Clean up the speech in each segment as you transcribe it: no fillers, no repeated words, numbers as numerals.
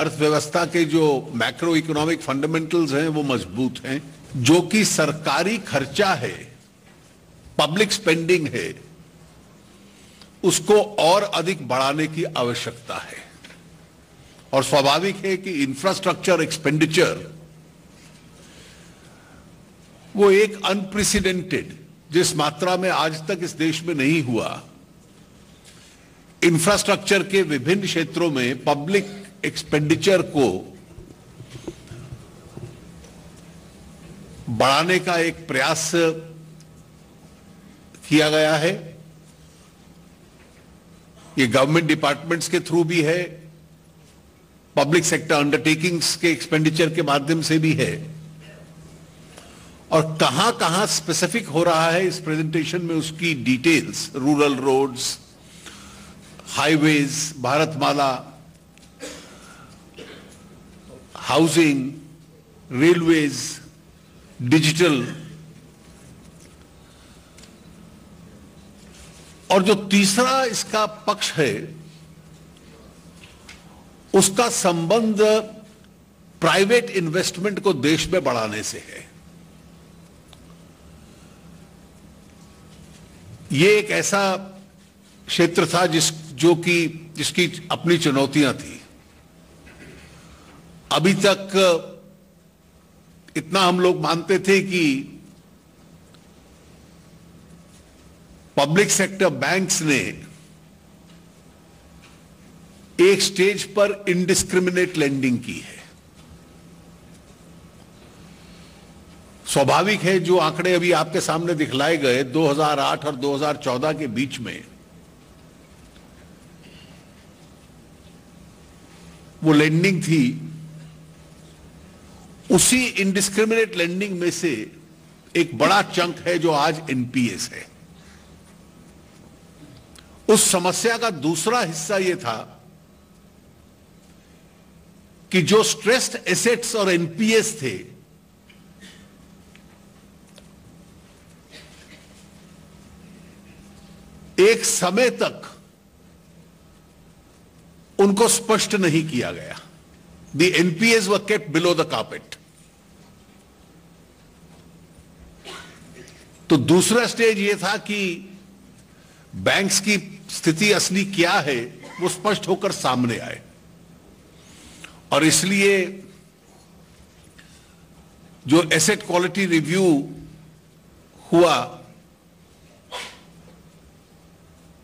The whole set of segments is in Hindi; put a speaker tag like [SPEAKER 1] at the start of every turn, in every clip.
[SPEAKER 1] अर्थव्यवस्था के जो मैक्रो इकोनॉमिक फंडामेंटल्स हैं वो मजबूत हैं। जो कि सरकारी खर्चा है, पब्लिक स्पेंडिंग है, उसको और अधिक बढ़ाने की आवश्यकता है। और स्वाभाविक है कि इंफ्रास्ट्रक्चर एक्सपेंडिचर वो एक अनप्रेसिडेंटेड, जिस मात्रा में आज तक इस देश में नहीं हुआ, इंफ्रास्ट्रक्चर के विभिन्न क्षेत्रों में पब्लिक एक्सपेंडिचर को बढ़ाने का एक प्रयास किया गया है। ये गवर्नमेंट डिपार्टमेंट्स के थ्रू भी है, पब्लिक सेक्टर अंडरटेकिंग्स के एक्सपेंडिचर के माध्यम से भी है। और कहां कहां स्पेसिफिक हो रहा है इस प्रेजेंटेशन में उसकी details, rural roads, highways, Bharatmala, housing, railways, digital. और जो तीसरा इसका पक्ष है उसका संबंध प्राइवेट इन्वेस्टमेंट को देश में बढ़ाने से है। ये एक ऐसा क्षेत्र था जिसकी अपनी चुनौतियां थी। अभी तक इतना हम लोग मानते थे कि पब्लिक सेक्टर बैंक्स ने एक स्टेज पर इनडिस्क्रिमिनेट लेंडिंग की है। स्वाभाविक है, जो आंकड़े अभी आपके सामने दिखलाए गए 2008 और 2014 के बीच में, वो लेंडिंग थी, उसी इनडिस्क्रिमिनेट लेंडिंग में से एक बड़ा चंक है जो आज एनपीएस है। उस समस्या का दूसरा हिस्सा यह था कि जो स्ट्रेस्ड एसेट्स और एनपीएस थे, एक समय तक उनको स्पष्ट नहीं किया गया। The NPS were kept below the carpet. तो दूसरा स्टेज यह था कि बैंक्स की स्थिति असली क्या है वो स्पष्ट होकर सामने आए। और इसलिए जो एसेट क्वालिटी रिव्यू हुआ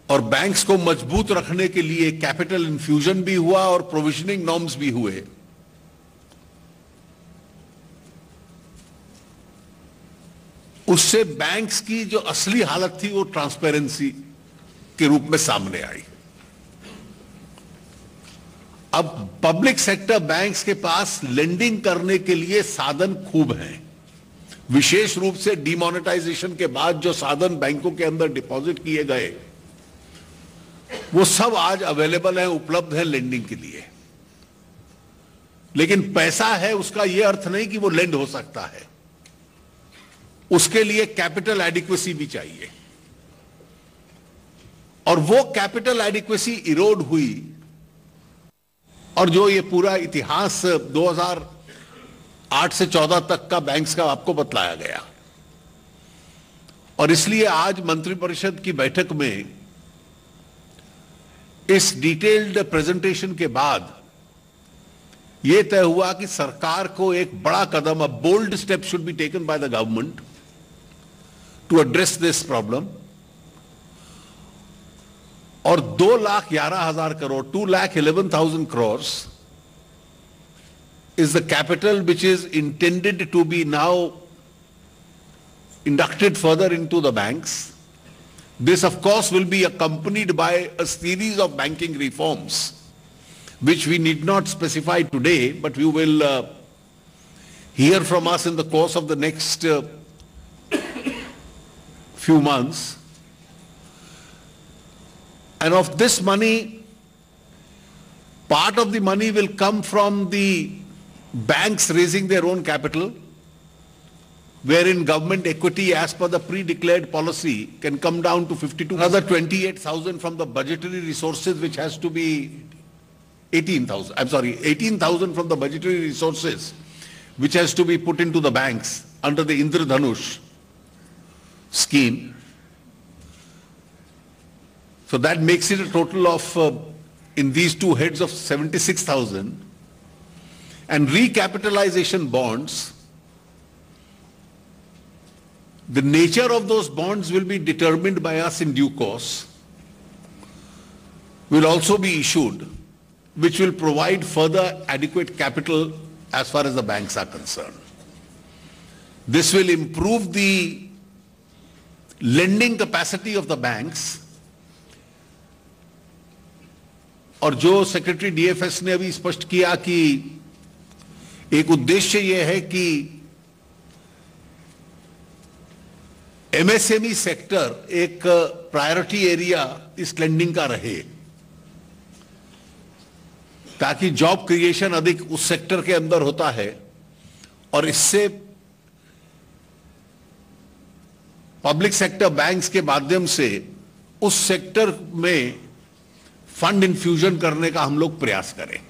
[SPEAKER 1] और बैंक्स को मजबूत रखने के लिए कैपिटल इन्फ्यूजन भी हुआ और प्रोविजनिंग नॉर्म्स भी हुए, उससे बैंक्स की जो असली हालत थी वो ट्रांसपेरेंसी के रूप में सामने आई। अब पब्लिक सेक्टर बैंक्स के पास लेंडिंग करने के लिए साधन खूब हैं। विशेष रूप से डिमोनेटाइजेशन के बाद जो साधन बैंकों के अंदर डिपॉजिट किए गए वो सब आज अवेलेबल है, उपलब्ध है लेंडिंग के लिए। लेकिन पैसा है उसका यह अर्थ नहीं कि वो लेंड हो सकता है। उसके लिए कैपिटल एडिक्वेसी भी चाहिए, और वो कैपिटल एडिक्वेसी इरोड हुई। और जो ये पूरा इतिहास 2008 से 14 तक का बैंक्स का आपको बतलाया गया, और इसलिए आज मंत्रिपरिषद की बैठक में इस डिटेल्ड प्रेजेंटेशन के बाद यह तय हुआ कि सरकार को एक बड़ा कदम, a bold step should be taken by the government to address this problem. और 2,11,000 crore, 2,11,000 crores is the capital which is intended to be now inducted further into the banks. This of course will be accompanied by a series of banking reforms which we need not specify today, but you will hear from us in the course of the next few months. And of this money, part of the money will come from the banks raising their own capital, wherein government equity as per the pre-declared policy can come down to 52. Another 28,000 from the budgetary resources which has to be 18,000, I'm sorry, 18,000 from the budgetary resources, which has to be put into the banks under the Indradhanush scheme. So that makes it a total of, in these two heads, of 76,000. And recapitalization bonds, the nature of those bonds will be determined by us in due course, will also be issued, which will provide further adequate capital as far as the banks are concerned. This will improve the lending capacity of the banks. और जो सेक्रेटरी डीएफएस ने अभी स्पष्ट किया कि एक उद्देश्य यह है कि एमएसएमई सेक्टर एक प्रायोरिटी एरिया इस लेंडिंग का रहे, ताकि जॉब क्रिएशन अधिक उस सेक्टर के अंदर होता है और इससे पब्लिक सेक्टर बैंक्स के माध्यम से उस सेक्टर में फंड इन्फ्यूजन करने का हम लोग प्रयास करें।